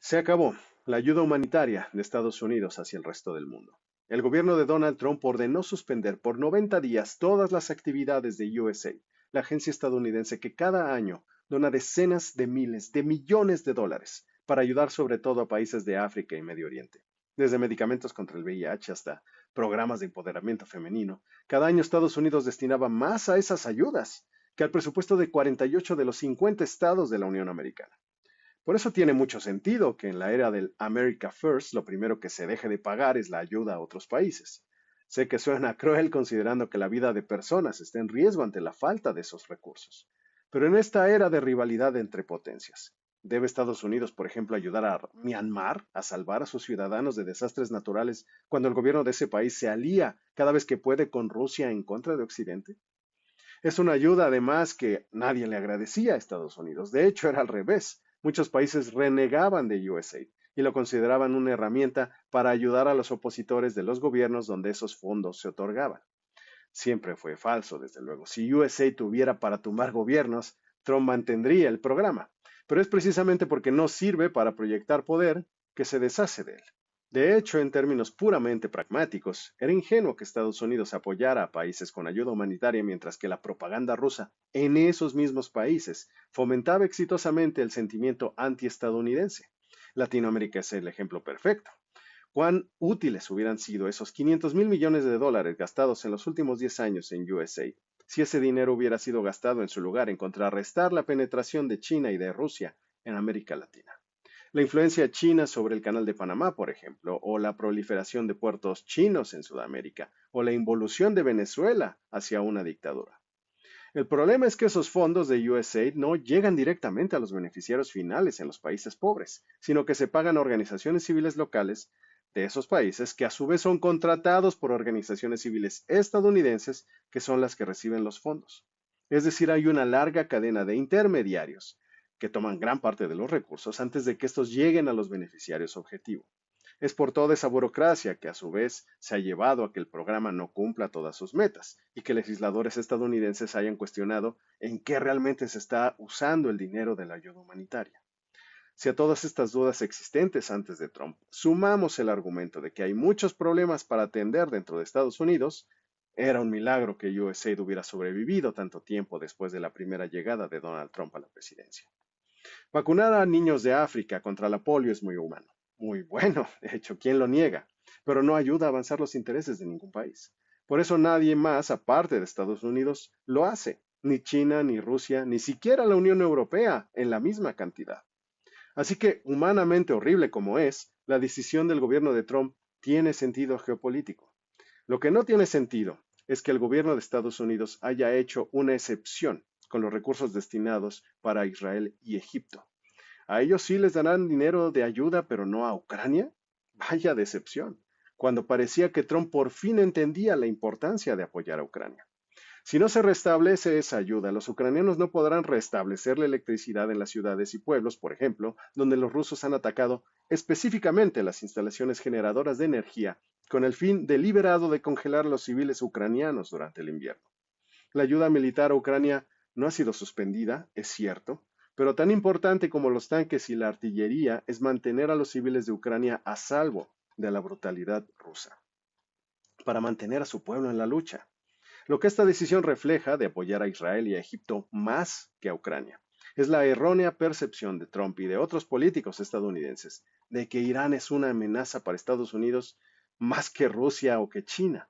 Se acabó la ayuda humanitaria de Estados Unidos hacia el resto del mundo. El gobierno de Donald Trump ordenó suspender por 90 días todas las actividades de USAID, la agencia estadounidense que cada año dona decenas de miles de millones de dólares para ayudar sobre todo a países de África y Medio Oriente. Desde medicamentos contra el VIH hasta programas de empoderamiento femenino, cada año Estados Unidos destinaba más a esas ayudas que al presupuesto de 48 de los 50 estados de la Unión Americana. Por eso tiene mucho sentido que en la era del America First lo primero que se deje de pagar es la ayuda a otros países. Sé que suena cruel considerando que la vida de personas está en riesgo ante la falta de esos recursos. Pero en esta era de rivalidad entre potencias, ¿debe Estados Unidos, por ejemplo, ayudar a Myanmar a salvar a sus ciudadanos de desastres naturales cuando el gobierno de ese país se alía cada vez que puede con Rusia en contra de Occidente? Es una ayuda además que nadie le agradecía a Estados Unidos. De hecho, era al revés. Muchos países renegaban de USAID y lo consideraban una herramienta para ayudar a los opositores de los gobiernos donde esos fondos se otorgaban. Siempre fue falso, desde luego. Si USAID tuviera para tumbar gobiernos, Trump mantendría el programa. Pero es precisamente porque no sirve para proyectar poder que se deshace de él. De hecho, en términos puramente pragmáticos, era ingenuo que Estados Unidos apoyara a países con ayuda humanitaria mientras que la propaganda rusa en esos mismos países fomentaba exitosamente el sentimiento antiestadounidense. Latinoamérica es el ejemplo perfecto. ¿Cuán útiles hubieran sido esos 500 mil millones de dólares gastados en los últimos 10 años en USAID si ese dinero hubiera sido gastado en su lugar en contrarrestar la penetración de China y de Rusia en América Latina? La influencia china sobre el Canal de Panamá, por ejemplo, o la proliferación de puertos chinos en Sudamérica, o la involución de Venezuela hacia una dictadura. El problema es que esos fondos de USAID no llegan directamente a los beneficiarios finales en los países pobres, sino que se pagan a organizaciones civiles locales de esos países que a su vez son contratados por organizaciones civiles estadounidenses que son las que reciben los fondos. Es decir, hay una larga cadena de intermediarios que toman gran parte de los recursos antes de que estos lleguen a los beneficiarios objetivo. Es por toda esa burocracia que a su vez se ha llevado a que el programa no cumpla todas sus metas y que legisladores estadounidenses hayan cuestionado en qué realmente se está usando el dinero de la ayuda humanitaria. Si a todas estas dudas existentes antes de Trump sumamos el argumento de que hay muchos problemas para atender dentro de Estados Unidos, era un milagro que USAID hubiera sobrevivido tanto tiempo después de la primera llegada de Donald Trump a la presidencia. Vacunar a niños de África contra la polio es muy humano, muy bueno, de hecho, ¿quién lo niega? Pero no ayuda a avanzar los intereses de ningún país. Por eso nadie más, aparte de Estados Unidos, lo hace. Ni China, ni Rusia, ni siquiera la Unión Europea en la misma cantidad. Así que, humanamente horrible como es, la decisión del gobierno de Trump tiene sentido geopolítico. Lo que no tiene sentido es que el gobierno de Estados Unidos haya hecho una excepción con los recursos destinados para Israel y Egipto. ¿A ellos sí les darán dinero de ayuda, pero no a Ucrania? Vaya decepción, cuando parecía que Trump por fin entendía la importancia de apoyar a Ucrania. Si no se restablece esa ayuda, los ucranianos no podrán restablecer la electricidad en las ciudades y pueblos, por ejemplo, donde los rusos han atacado específicamente las instalaciones generadoras de energía con el fin deliberado de congelar a los civiles ucranianos durante el invierno. La ayuda militar a Ucrania no ha sido suspendida, es cierto, pero tan importante como los tanques y la artillería es mantener a los civiles de Ucrania a salvo de la brutalidad rusa, para mantener a su pueblo en la lucha. Lo que esta decisión refleja de apoyar a Israel y a Egipto más que a Ucrania es la errónea percepción de Trump y de otros políticos estadounidenses de que Irán es una amenaza para Estados Unidos más que Rusia o que China.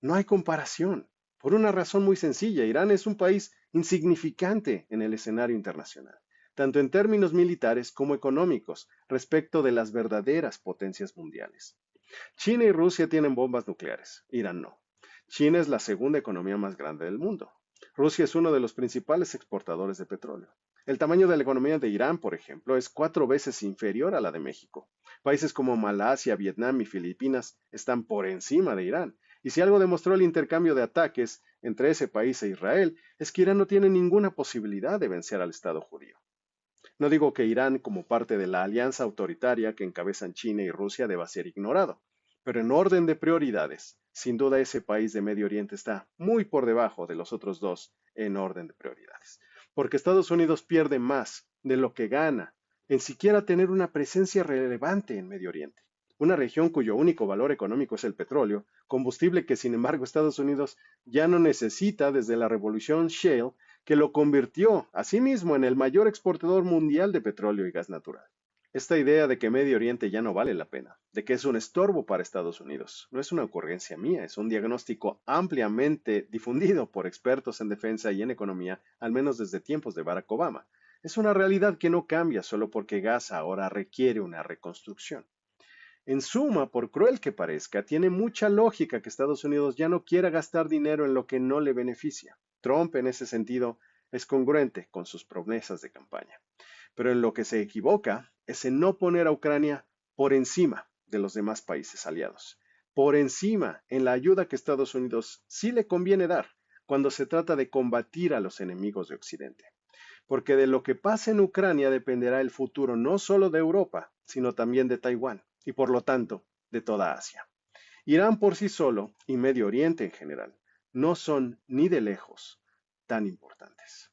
No hay comparación. Por una razón muy sencilla, Irán es un país insignificante en el escenario internacional, tanto en términos militares como económicos, respecto de las verdaderas potencias mundiales. China y Rusia tienen bombas nucleares, Irán no. China es la segunda economía más grande del mundo. Rusia es uno de los principales exportadores de petróleo. El tamaño de la economía de Irán, por ejemplo, es 4 veces inferior a la de México. Países como Malasia, Vietnam y Filipinas están por encima de Irán. Y si algo demostró el intercambio de ataques entre ese país e Israel, es que Irán no tiene ninguna posibilidad de vencer al Estado judío. No digo que Irán, como parte de la alianza autoritaria que encabezan China y Rusia, deba ser ignorado, pero en orden de prioridades, sin duda ese país de Medio Oriente está muy por debajo de los otros dos en orden de prioridades, porque Estados Unidos pierde más de lo que gana en siquiera tener una presencia relevante en Medio Oriente, una región cuyo único valor económico es el petróleo, combustible que sin embargo Estados Unidos ya no necesita desde la revolución Shale, que lo convirtió asimismo en el mayor exportador mundial de petróleo y gas natural. Esta idea de que Medio Oriente ya no vale la pena, de que es un estorbo para Estados Unidos, no es una ocurrencia mía, es un diagnóstico ampliamente difundido por expertos en defensa y en economía, al menos desde tiempos de Barack Obama. Es una realidad que no cambia solo porque Gaza ahora requiere una reconstrucción. En suma, por cruel que parezca, tiene mucha lógica que Estados Unidos ya no quiera gastar dinero en lo que no le beneficia. Trump, en ese sentido, es congruente con sus promesas de campaña. Pero en lo que se equivoca es en no poner a Ucrania por encima de los demás países aliados, por encima en la ayuda que Estados Unidos sí le conviene dar cuando se trata de combatir a los enemigos de Occidente. Porque de lo que pase en Ucrania dependerá el futuro no solo de Europa, sino también de Taiwán y por lo tanto de toda Asia. Irán por sí solo y Medio Oriente en general no son ni de lejos tan importantes.